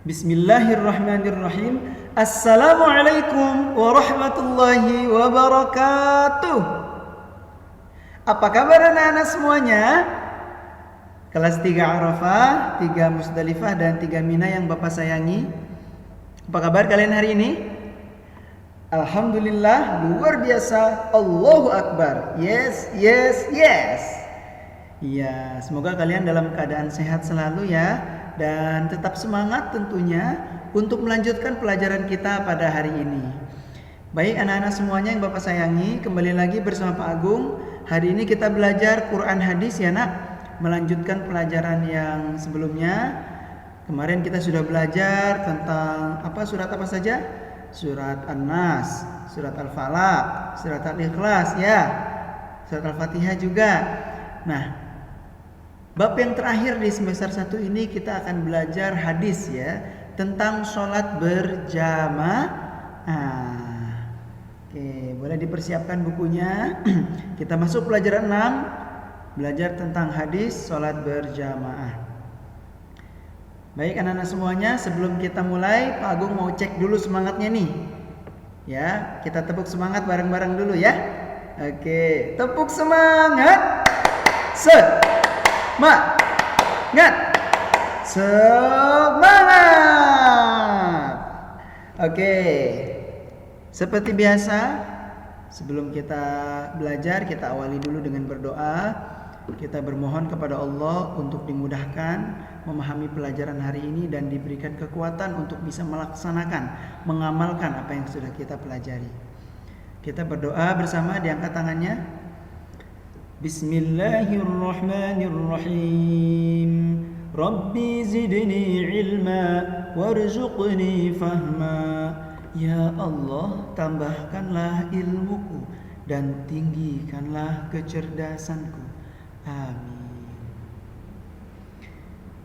Bismillahirrahmanirrahim. Assalamualaikum warahmatullahi wabarakatuh. Apa kabar anak-anak semuanya? Kelas 3 Arafah, 3 Musdalifah, dan 3 Mina yang Bapak sayangi. Apa kabar kalian hari ini? Alhamdulillah, luar biasa. Allahu Akbar. Yes, yes, yes. Ya, semoga kalian dalam keadaan sehat selalu ya. Dan tetap semangat tentunya untuk melanjutkan pelajaran kita pada hari ini. Baik anak-anak semuanya yang Bapak sayangi, kembali lagi bersama Pak Agung. Hari ini kita belajar Quran hadis ya nak. Melanjutkan pelajaran yang sebelumnya. Kemarin kita sudah belajar tentang surat apa saja? Surat An-Nas, surat Al-Falaq, surat Al-Ikhlas ya. Surat Al-Fatihah juga. Nah, bab yang terakhir di semester 1 ini kita akan belajar hadis ya, tentang sholat berjamaah. Oke, boleh dipersiapkan bukunya. Kita masuk pelajaran 6, belajar tentang hadis sholat berjamaah. Baik anak-anak semuanya, sebelum kita mulai, Pak Agung mau cek dulu semangatnya nih. Ya, kita tepuk semangat bareng-bareng dulu ya. Oke, tepuk semangat. Semangat. Oke. Seperti biasa, sebelum kita belajar, kita awali dulu dengan berdoa. Kita bermohon kepada Allah untuk dimudahkan memahami pelajaran hari ini dan diberikan kekuatan untuk bisa melaksanakan, mengamalkan apa yang sudah kita pelajari. Kita berdoa bersama, diangkat tangannya. Bismillahirrahmanirrahim. Rabbi zidni ilma warzuqni fahma. Ya Allah, tambahkanlah ilmuku dan tinggikanlah kecerdasanku. Amin.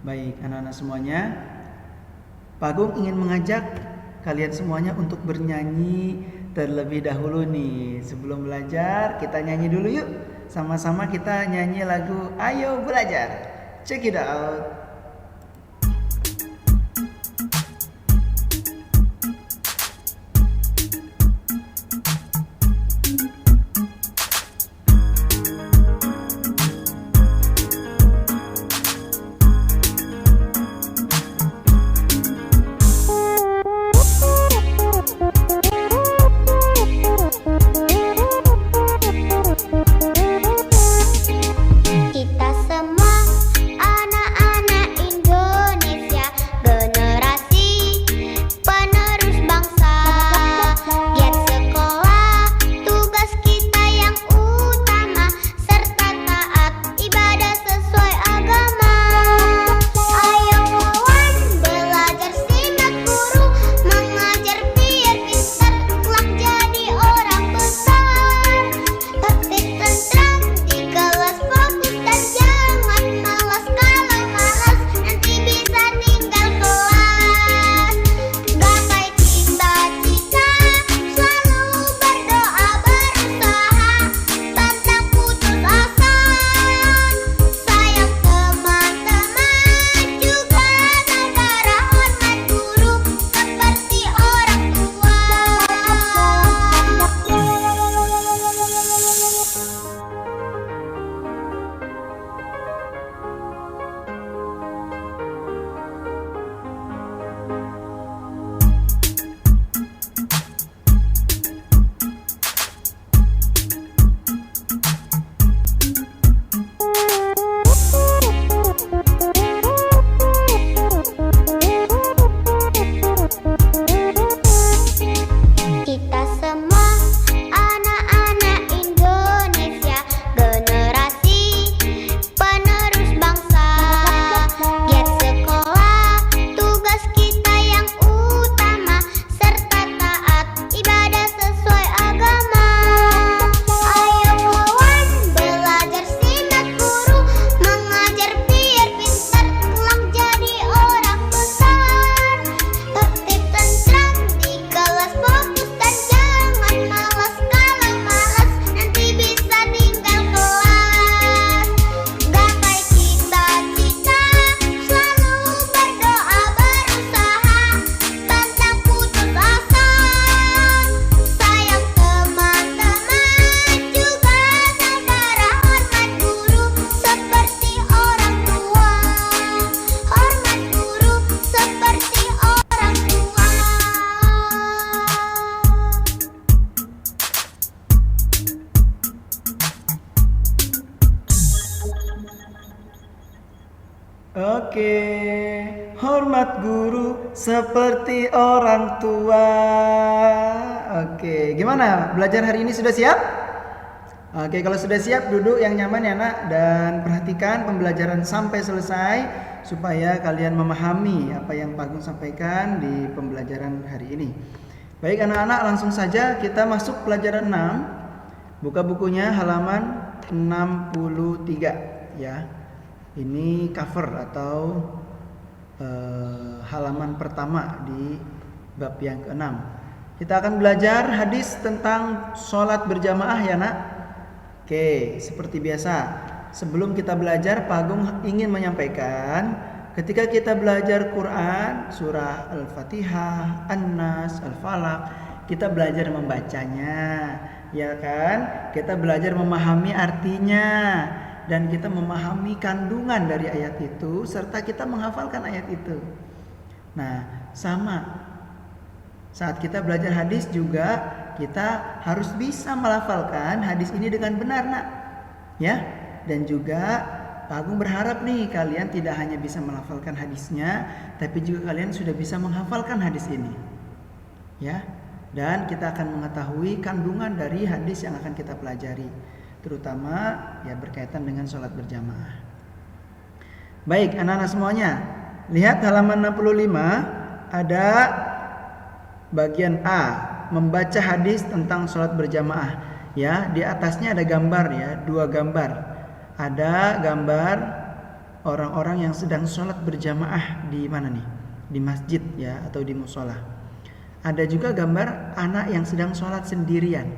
Baik anak-anak semuanya, Pak Agung ingin mengajak kalian semuanya untuk bernyanyi terlebih dahulu nih. Sebelum belajar, kita nyanyi dulu yuk. Sama-sama kita nyanyi lagu Ayo Belajar. Check it out. Kita semua anak-anak Oke, hormat guru seperti orang tua. Oke, gimana? Belajar hari ini sudah siap? Oke, kalau sudah siap duduk yang nyaman ya nak, dan perhatikan pembelajaran sampai selesai supaya kalian memahami apa yang Pak Agung sampaikan di pembelajaran hari ini. Baik anak-anak, langsung saja kita masuk pelajaran 6. Buka bukunya halaman 63 ya. Ini cover atau halaman pertama di bab yang ke-6. Kita akan belajar hadis tentang sholat berjamaah ya nak. Oke, seperti biasa, sebelum kita belajar Pak Agung ingin menyampaikan, ketika kita belajar Quran, surah Al-Fatihah, An-Nas, Al-Falaq, kita belajar membacanya, ya kan? Kita belajar memahami artinya, dan kita memahami kandungan dari ayat itu, serta kita menghafalkan ayat itu. Nah, sama. Saat kita belajar hadis juga, kita harus bisa melafalkan hadis ini dengan benar, nak. Ya, dan juga Pak Agung berharap nih kalian tidak hanya bisa melafalkan hadisnya, tapi juga kalian sudah bisa menghafalkan hadis ini. Ya, dan kita akan mengetahui kandungan dari hadis yang akan kita pelajari, terutama ya berkaitan dengan sholat berjamaah. Baik, anak-anak semuanya, lihat halaman 65, ada bagian A, membaca hadis tentang sholat berjamaah. Ya, di atasnya ada gambar ya, 2 gambar. Ada gambar orang-orang yang sedang sholat berjamaah di mana nih? Di masjid ya, atau di musola. Ada juga gambar anak yang sedang sholat sendirian.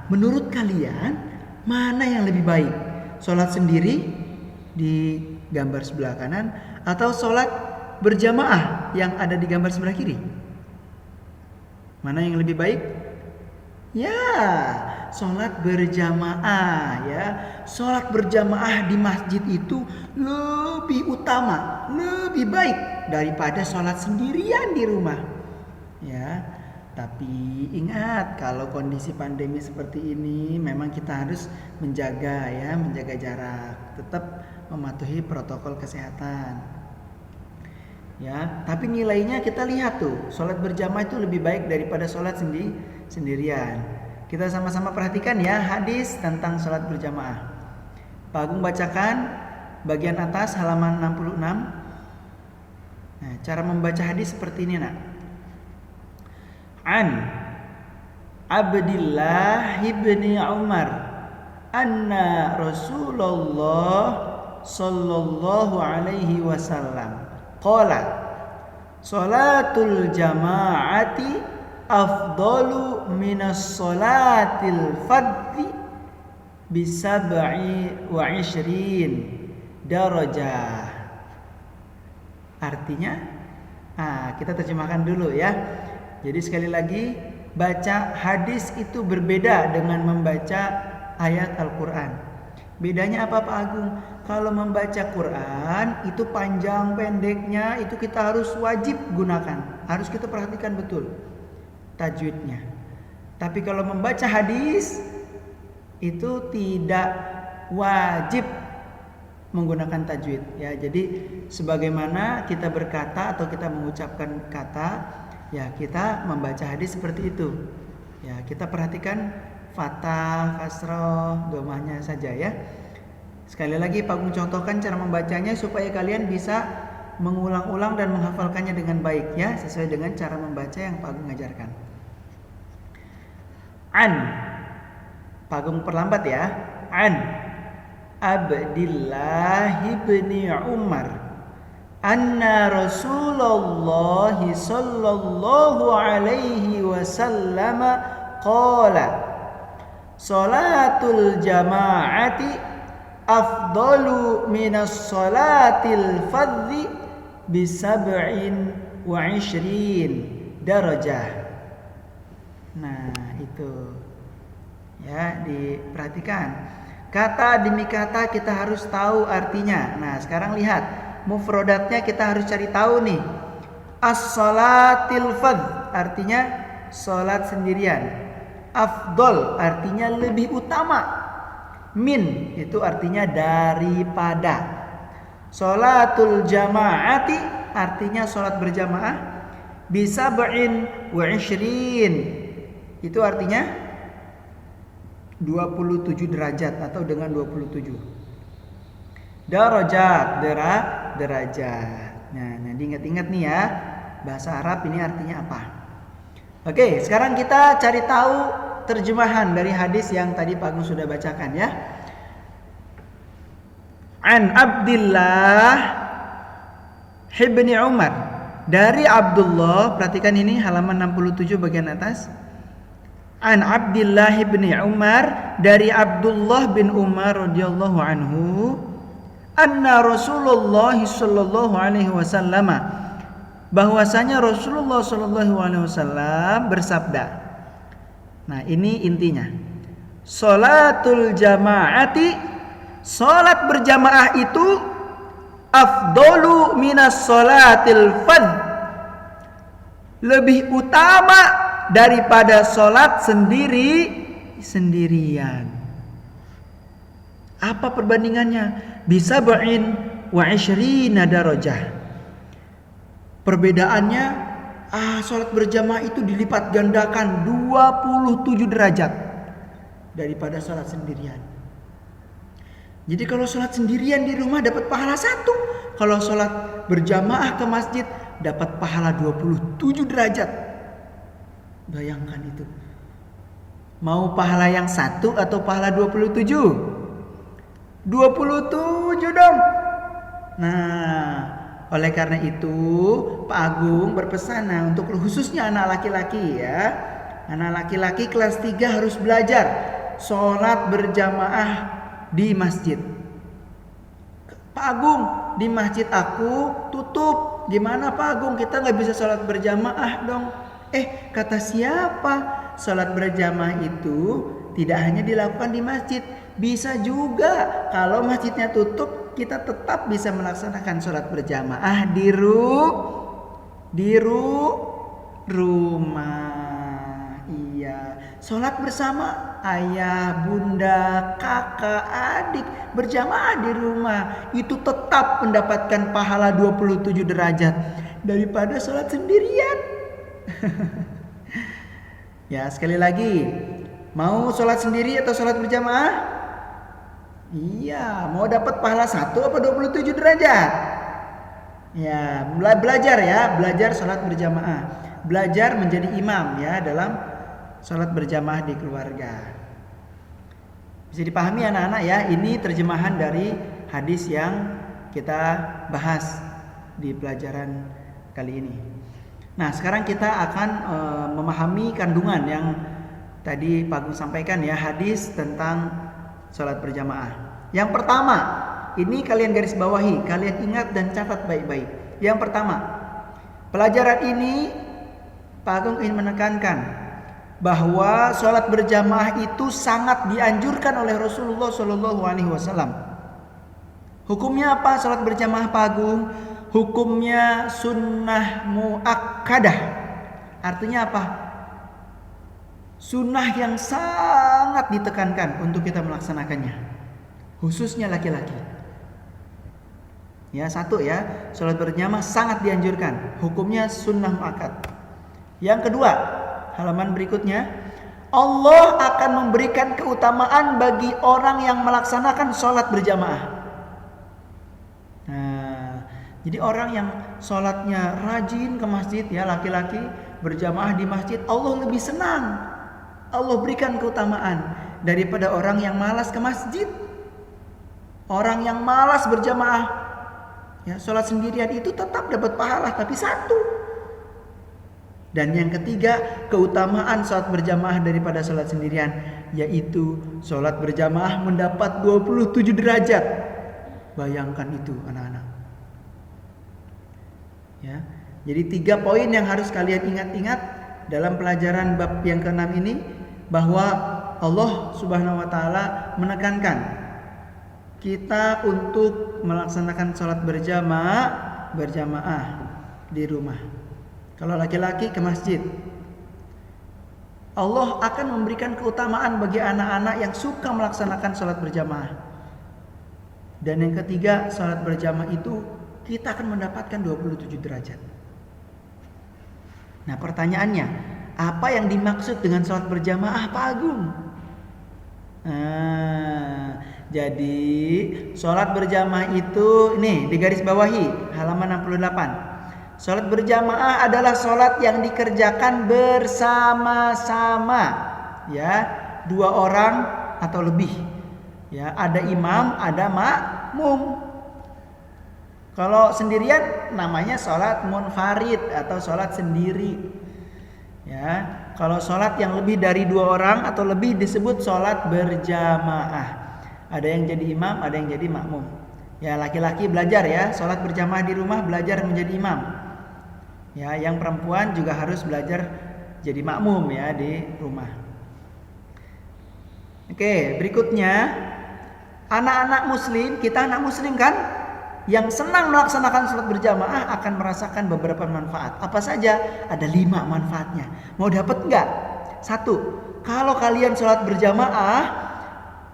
Menurut kalian mana yang lebih baik? Sholat sendiri di gambar sebelah kanan atau sholat berjamaah yang ada di gambar sebelah kiri? Mana yang lebih baik? Ya, sholat berjamaah ya. Sholat berjamaah di masjid itu lebih utama, lebih baik daripada sholat sendirian di rumah. Ya, tapi ingat kalau kondisi pandemi seperti ini memang kita harus menjaga jarak, tetap mematuhi protokol kesehatan. Ya, tapi nilainya kita lihat tuh, sholat berjamaah itu lebih baik daripada sholat sendirian. Kita sama-sama perhatikan ya hadis tentang sholat berjamaah. Pak Agung bacakan bagian atas halaman 66. Nah, cara membaca hadis seperti ini nak. An Abdillah ibni Umar anna Rasulullah sallallahu alaihi wasallam qala salatul jama'ati afdalu minas salatil fardhi bisab'i wa ishrin darajah. Artinya kita terjemahkan dulu ya. Jadi sekali lagi, baca hadis itu berbeda dengan membaca ayat Al-Quran. Bedanya apa Pak Agung? Kalau membaca Quran itu panjang pendeknya itu kita harus wajib gunakan. Harus kita perhatikan betul tajwidnya. Tapi kalau membaca hadis itu tidak wajib menggunakan tajwid ya. Jadi sebagaimana kita berkata atau kita mengucapkan kata, ya kita membaca hadis seperti itu. Ya, kita perhatikan fathah, kasroh, domahnya saja ya. Sekali lagi Pak Agung contohkan cara membacanya supaya kalian bisa mengulang-ulang dan menghafalkannya dengan baik ya, sesuai dengan cara membaca yang Pak Agung ajarkan. An, Pak Agung perlambat ya. An Abdillah ibni Umar anna Rasulullah sallallahu alaihi wasallam qala salatul jama'ati afdalu minas salatil fardhi bisab'in wa ishrin darajah. Nah itu ya, diperhatikan kata demi kata kita harus tahu artinya. Nah sekarang lihat mufrodatnya kita harus cari tahu nih. As-salatil fardh artinya salat sendirian. Afdol artinya lebih utama. Min itu artinya daripada. Sholatul jamaati artinya sholat berjamaah bisa ba'in wa ishrin. Itu artinya 27 derajat atau dengan 27 darajat, derajat. Nah, ingat-ingat nih ya, bahasa Arab ini artinya apa. Oke, sekarang kita cari tahu terjemahan dari hadis yang tadi Pak Agung sudah bacakan ya. An Abdullah ibni Umar, dari Abdullah, perhatikan ini halaman 67 bagian atas. An Abdullah ibni Umar, dari Abdullah bin Umar radhiyallahu anhu, anna Rasulullah sallallahu alaihi wasallam, bahwasanya Rasulullah sallallahu alaihi wasallam bersabda. Nah, ini intinya. Salatul jamaati, salat berjamaah itu afdalu minas salatil fadh, lebih utama daripada salat sendirian. Apa perbandingannya? Bisa ba'in wa ishrina darajah. Perbedaannya, salat berjamaah itu dilipat gandakan 27 derajat daripada salat sendirian. Jadi kalau salat sendirian di rumah dapat pahala 1, kalau salat berjamaah ke masjid dapat pahala 27 derajat. Bayangkan itu. Mau pahala yang 1 atau pahala 27? 27 dong. Nah, oleh karena itu Pak Agung berpesan untuk khususnya anak laki-laki ya. Anak laki-laki kelas 3 harus belajar sholat berjamaah di masjid. Pak Agung, di masjid aku tutup. Gimana Pak Agung? Kita gak bisa sholat berjamaah dong. Kata siapa? Sholat berjamaah itu tidak hanya dilakukan di masjid, bisa juga kalau masjidnya tutup, kita tetap bisa melaksanakan sholat berjamaah di rumah. Iya, sholat bersama ayah, bunda, kakak, adik berjamaah di rumah itu tetap mendapatkan pahala 27 derajat daripada sholat sendirian. Ya, sekali lagi, mau sholat sendiri atau sholat berjamaah? Iya, mau dapat pahala 1 apa 27 derajat? Ya, belajar sholat berjamaah. Belajar menjadi imam ya dalam sholat berjamaah di keluarga. Bisa dipahami anak-anak ya, ini terjemahan dari hadis yang kita bahas di pelajaran kali ini. Nah, sekarang kita akan memahami kandungan yang tadi Pak Agung sampaikan ya, hadis tentang sholat berjamaah. Yang pertama, ini kalian garis bawahi, kalian ingat dan catat baik-baik. Yang pertama, pelajaran ini Pak Agung ingin menekankan bahwa sholat berjamaah itu sangat dianjurkan oleh Rasulullah Shallallahu Alaihi Wasallam. Hukumnya apa sholat berjamaah Pak Agung? Hukumnya sunnah muakkadah. Artinya apa? Sunnah yang sangat ditekankan untuk kita melaksanakannya, khususnya laki-laki. Ya, satu ya, sholat berjamaah sangat dianjurkan. Hukumnya sunnah muakkad. Yang kedua, halaman berikutnya, Allah akan memberikan keutamaan bagi orang yang melaksanakan sholat berjamaah. Nah, jadi orang yang sholatnya rajin ke masjid ya, laki-laki berjamaah di masjid, Allah lebih senang. Allah berikan keutamaan daripada orang yang malas ke masjid. Orang yang malas berjamaah ya, sholat sendirian itu tetap dapat pahala tapi 1. Dan yang ketiga, keutamaan sholat berjamaah daripada sholat sendirian, yaitu sholat berjamaah mendapat 27 derajat. Bayangkan itu anak-anak ya. Jadi 3 poin yang harus kalian ingat-ingat dalam pelajaran bab yang ke-6 ini, bahwa Allah Subhanahu wa taala menekankan kita untuk melaksanakan sholat berjamaah di rumah. Kalau laki-laki ke masjid. Allah akan memberikan keutamaan bagi anak-anak yang suka melaksanakan sholat berjamaah. Dan yang ketiga, sholat berjamaah itu kita akan mendapatkan 27 derajat. Nah pertanyaannya, apa yang dimaksud dengan sholat berjamaah Pak Agung? Jadi sholat berjamaah itu, ini di garis bawahi halaman 68. Sholat berjamaah adalah sholat yang dikerjakan bersama-sama, ya, 2 orang atau lebih, ya, ada imam, ada makmum. Kalau sendirian namanya sholat munfarid atau sholat sendiri, ya. Kalau sholat yang lebih dari 2 orang atau lebih disebut sholat berjamaah. Ada yang jadi imam, ada yang jadi makmum. Ya, laki-laki belajar ya, sholat berjamaah di rumah, belajar menjadi imam. Ya, yang perempuan juga harus belajar jadi makmum ya di rumah. Oke, berikutnya anak-anak muslim, kita anak muslim kan, yang senang melaksanakan sholat berjamaah akan merasakan beberapa manfaat. Apa saja? Ada 5 manfaatnya. Mau dapat nggak? 1, kalau kalian sholat berjamaah,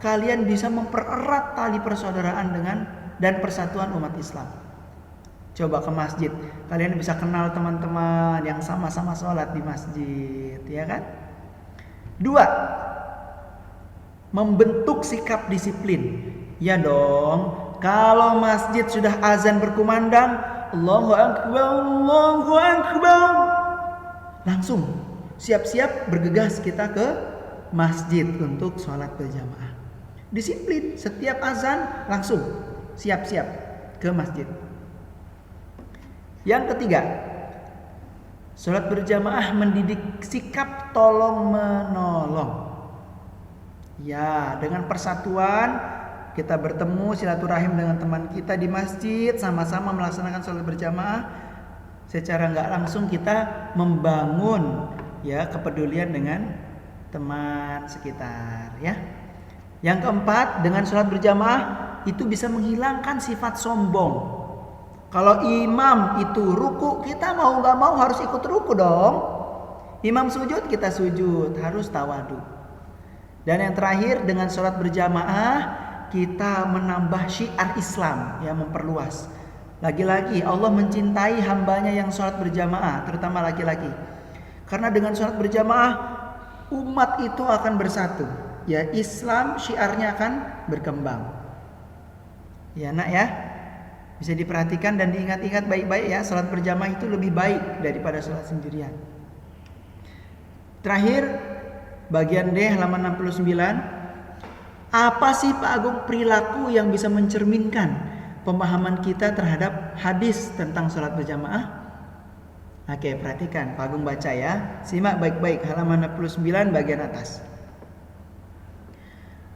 kalian bisa mempererat tali persaudaraan dan persatuan umat Islam. Coba ke masjid, kalian bisa kenal teman-teman yang sama-sama sholat di masjid, ya kan? 2, membentuk sikap disiplin. Ya dong, kalau masjid sudah azan berkumandang, Allahu Akbar, Allahu Akbar, langsung siap-siap bergegas kita ke masjid untuk sholat berjamaah. Disiplin, setiap azan langsung siap-siap ke masjid. Yang ketiga, sholat berjamaah mendidik sikap tolong menolong. Ya, dengan persatuan kita bertemu silaturahim dengan teman kita di masjid, sama-sama melaksanakan sholat berjamaah. Secara nggak langsung kita membangun ya kepedulian dengan teman sekitar, ya. Yang keempat, dengan sholat berjamaah itu bisa menghilangkan sifat sombong. Kalau imam itu ruku, kita mau nggak mau harus ikut ruku dong. Imam sujud, kita sujud, harus tawadu. Dan yang terakhir, dengan sholat berjamaah kita menambah syiar Islam, ya, memperluas. Lagi-lagi Allah mencintai hambanya yang sholat berjamaah, terutama laki-laki. Karena dengan sholat berjamaah umat itu akan bersatu, ya, Islam syiarnya akan berkembang. Ya nak ya, bisa diperhatikan dan diingat-ingat baik-baik ya, sholat berjamaah itu lebih baik daripada sholat sendirian. Terakhir, bagian D halaman 69. Apa sih Pak Agung perilaku yang bisa mencerminkan pemahaman kita terhadap hadis tentang sholat berjamaah? Oke, perhatikan, Pak Agung baca ya. Simak baik-baik halaman 69 bagian atas.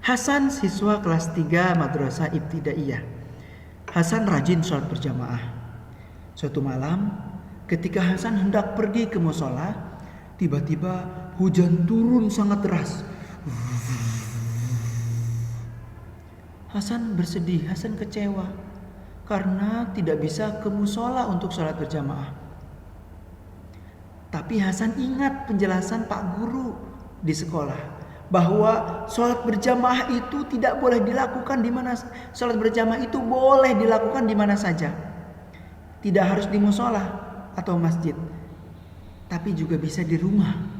Hasan, siswa kelas 3 Madrasah Ibtidaiyah. Hasan rajin sholat berjamaah. Suatu malam, ketika Hasan hendak pergi ke musola, tiba-tiba hujan turun sangat deras. Hasan bersedih, Hasan kecewa karena tidak bisa ke musola untuk sholat berjamaah. Tapi Hasan ingat penjelasan Pak Guru di sekolah bahwa sholat berjamaah itu tidak boleh dilakukan di mana. Sholat berjamaah itu boleh dilakukan di mana saja, tidak harus di musola atau masjid, tapi juga bisa di rumah.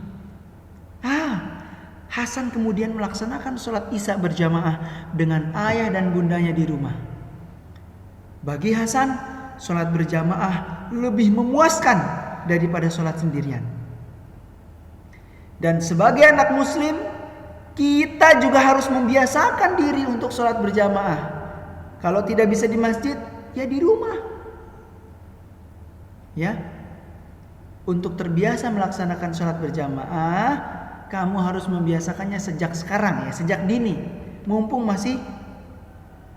Hasan kemudian melaksanakan sholat isya berjamaah dengan ayah dan bundanya di rumah. Bagi Hasan, sholat berjamaah lebih memuaskan daripada sholat sendirian. Dan sebagai anak muslim, kita juga harus membiasakan diri untuk sholat berjamaah. Kalau tidak bisa di masjid, ya di rumah. Ya, untuk terbiasa melaksanakan sholat berjamaah, kamu harus membiasakannya sejak sekarang ya, sejak dini, mumpung masih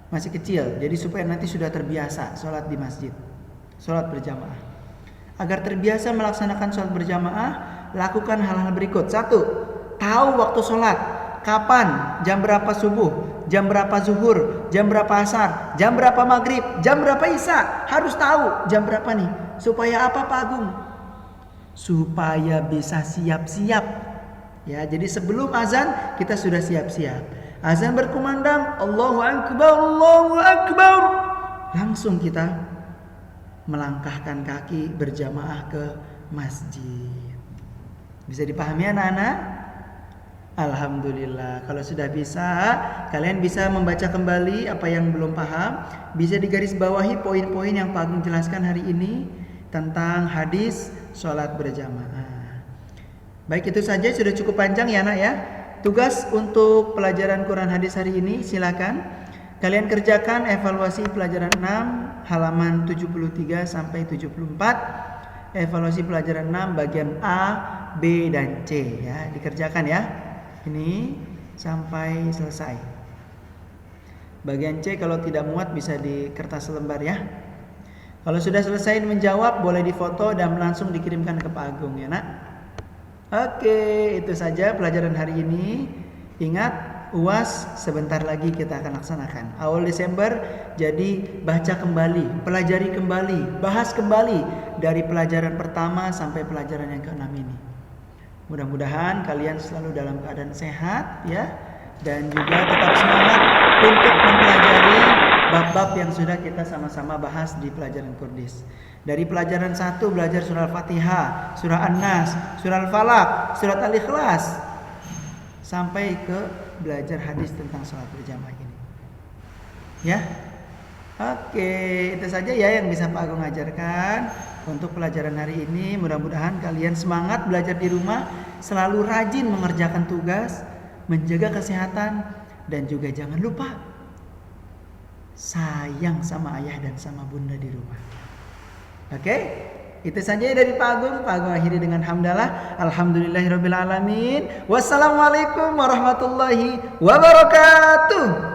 kecil. Jadi supaya nanti sudah terbiasa sholat di masjid, sholat berjamaah. Agar terbiasa melaksanakan sholat berjamaah, lakukan hal-hal berikut. 1, tahu waktu sholat, kapan, jam berapa subuh, jam berapa zuhur, jam berapa asar, jam berapa maghrib, jam berapa isya. Harus tahu jam berapa nih. Supaya apa Pak Agung? Supaya bisa siap-siap. Ya, jadi sebelum azan kita sudah siap-siap. Azan berkumandang, Allahu Akbar, Allahu Akbar. Langsung kita melangkahkan kaki berjamaah ke masjid. Bisa dipahami anak-anak? Alhamdulillah. Kalau sudah bisa, kalian bisa membaca kembali apa yang belum paham. Bisa digarisbawahi poin-poin yang Pak Agung jelaskan hari ini tentang hadis sholat berjamaah. Baik, itu saja, sudah cukup panjang ya anak ya. Tugas untuk pelajaran Quran hadis hari ini, silakan kalian kerjakan evaluasi pelajaran 6 halaman 73 sampai 74. Evaluasi pelajaran 6 bagian A, B, dan C ya, dikerjakan ya. Ini sampai selesai. Bagian C kalau tidak muat bisa di kertas lembar ya. Kalau sudah selesai menjawab boleh difoto dan langsung dikirimkan ke Pak Agung ya nak. Oke, itu saja pelajaran hari ini. Ingat, UAS sebentar lagi kita akan laksanakan. Awal Desember, jadi baca kembali, pelajari kembali, bahas kembali dari pelajaran pertama sampai pelajaran yang ke-6 ini. Mudah-mudahan kalian selalu dalam keadaan sehat ya, dan juga tetap semangat untuk mempelajari bab-bab yang sudah kita sama-sama bahas di pelajaran Qurdis. Dari pelajaran 1 belajar surah Al-Fatihah, surah An-Nas, surah Al-Falaq, surat Al-Ikhlas, sampai ke belajar hadis tentang sholat berjamaah ini. Ya. Oke, itu saja ya yang bisa Pak Agung ajarkan untuk pelajaran hari ini. Mudah-mudahan kalian semangat belajar di rumah, selalu rajin mengerjakan tugas, menjaga kesehatan, dan juga jangan lupa sayang sama ayah dan sama bunda di rumah. Oke, itu saja dari Pak Agung. Pak Agung akhiri dengan hamdalah. Alhamdulillahirabbil alamin. Wassalamualaikum warahmatullahi wabarakatuh.